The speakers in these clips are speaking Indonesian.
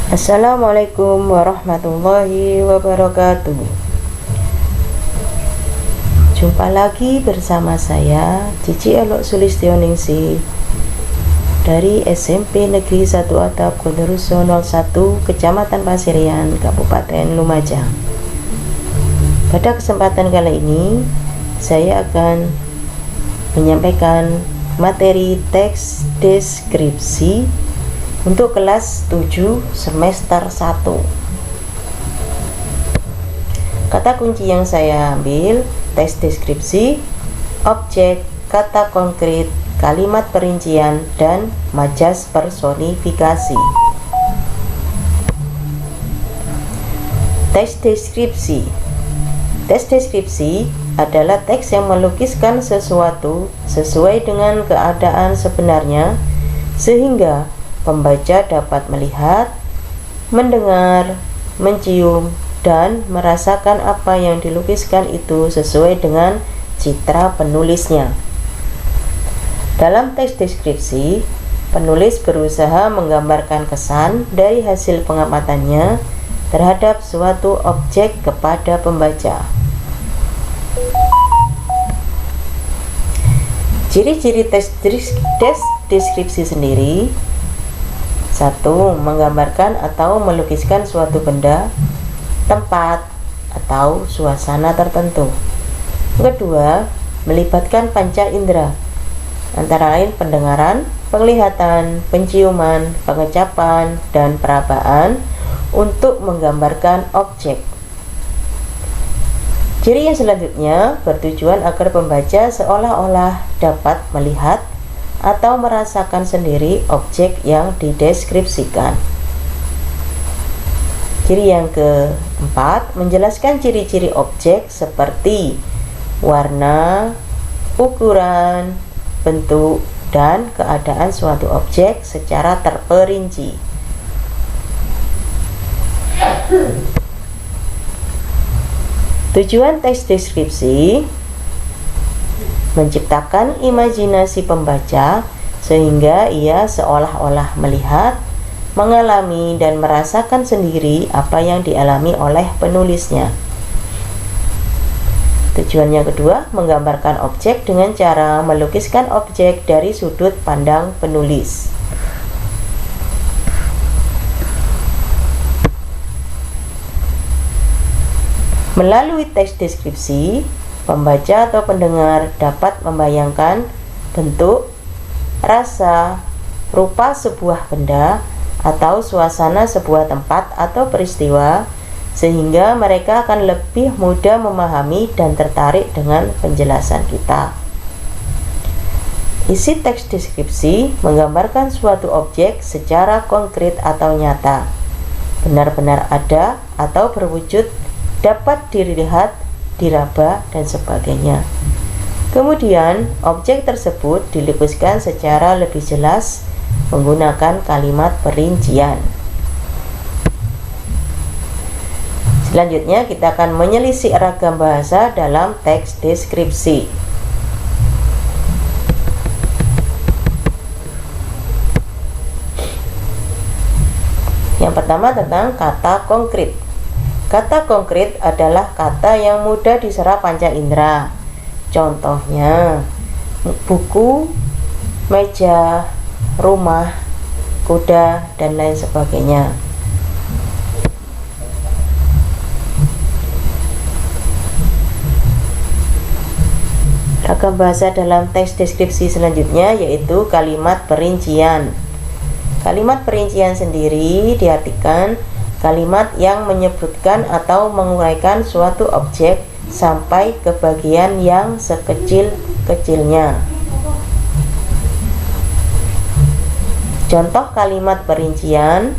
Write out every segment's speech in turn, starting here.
Assalamualaikum warahmatullahi wabarakatuh. Jumpa lagi bersama saya Cici Elok Sulistioningsi dari SMP Negeri 1 Atap Gondoruso 01 Kecamatan Pasirian, Kabupaten Lumajang. Pada kesempatan kali ini saya akan menyampaikan materi teks deskripsi untuk kelas 7 semester 1. Kata kunci yang saya ambil: teks deskripsi, objek, kata konkret, kalimat perincian, dan majas personifikasi. Teks deskripsi. Teks deskripsi adalah teks yang melukiskan sesuatu sesuai dengan keadaan sebenarnya, sehingga pembaca dapat melihat, mendengar, mencium, dan merasakan apa yang dilukiskan itu sesuai dengan citra penulisnya. Dalam teks deskripsi, penulis berusaha menggambarkan kesan dari hasil pengamatannya terhadap suatu objek kepada pembaca. Ciri-ciri teks deskripsi sendiri: 1. Menggambarkan atau melukiskan suatu benda, tempat, atau suasana tertentu. Kedua, melibatkan panca indera, antara lain pendengaran, penglihatan, penciuman, pengecapan, dan perabaan untuk menggambarkan objek. Ciri yang selanjutnya bertujuan agar pembaca seolah-olah dapat melihat atau merasakan sendiri objek yang dideskripsikan. Ciri yang keempat, menjelaskan ciri-ciri objek seperti warna, ukuran, bentuk, dan keadaan suatu objek secara terperinci. Tujuan teks deskripsi: menciptakan imajinasi pembaca sehingga ia seolah-olah melihat, mengalami, dan merasakan sendiri apa yang dialami oleh penulisnya. Tujuan yang kedua, menggambarkan objek dengan cara melukiskan objek dari sudut pandang penulis. Melalui teks deskripsi, pembaca atau pendengar dapat membayangkan bentuk, rasa, rupa sebuah benda, atau suasana sebuah tempat atau peristiwa, sehingga mereka akan lebih mudah memahami dan tertarik dengan penjelasan kita. Isi teks deskripsi menggambarkan suatu objek secara konkret atau nyata, benar-benar ada atau berwujud, dapat dilihat, diraba, dan sebagainya. Kemudian, objek tersebut dilukiskan secara lebih jelas menggunakan kalimat perincian. Selanjutnya, kita akan menyelisih ragam bahasa dalam teks deskripsi. Yang pertama tentang kata konkret. Kata konkret adalah kata yang mudah diserap panca indera. Contohnya, buku, meja, rumah, kuda, dan lain sebagainya. Ragam bahasa dalam teks deskripsi selanjutnya yaitu kalimat perincian. Kalimat perincian sendiri diartikan kalimat yang menyebutkan atau menguraikan suatu objek sampai ke bagian yang sekecil-kecilnya. Contoh kalimat perincian: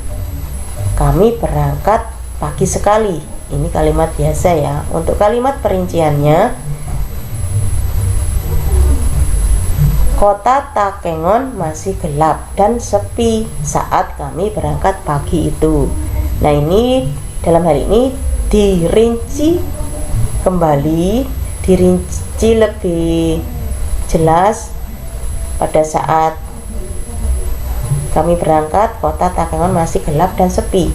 kami berangkat pagi sekali. Ini kalimat biasa ya. Untuk kalimat perinciannya: kota Takengon masih gelap dan sepi saat kami berangkat pagi itu. Nah, ini dalam hal ini dirinci kembali, dirinci lebih jelas pada saat Kami berangkat, kota Takengon masih gelap dan sepi.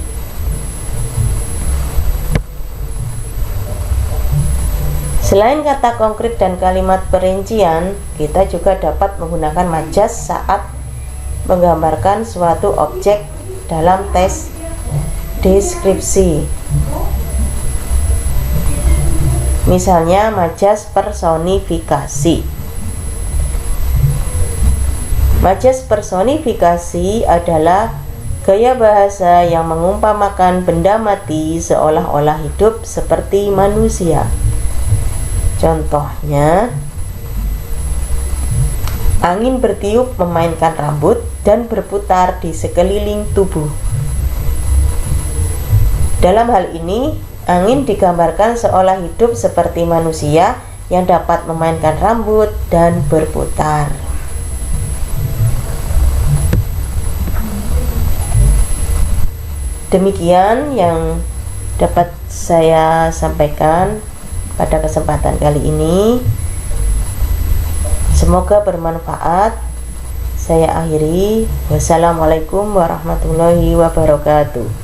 Selain kata konkret dan kalimat perincian, kita juga dapat menggunakan majas saat menggambarkan suatu objek dalam teks deskripsi. Misalnya majas personifikasi. Majas personifikasi adalah gaya bahasa yang mengumpamakan benda mati seolah-olah hidup seperti manusia. Contohnya, angin bertiup memainkan rambut dan berputar di sekeliling tubuh. Dalam hal ini, angin digambarkan seolah hidup seperti manusia yang dapat memainkan rambut dan berputar. Demikian yang dapat saya sampaikan pada kesempatan kali ini. Semoga bermanfaat. Saya akhiri. Wassalamualaikum warahmatullahi wabarakatuh.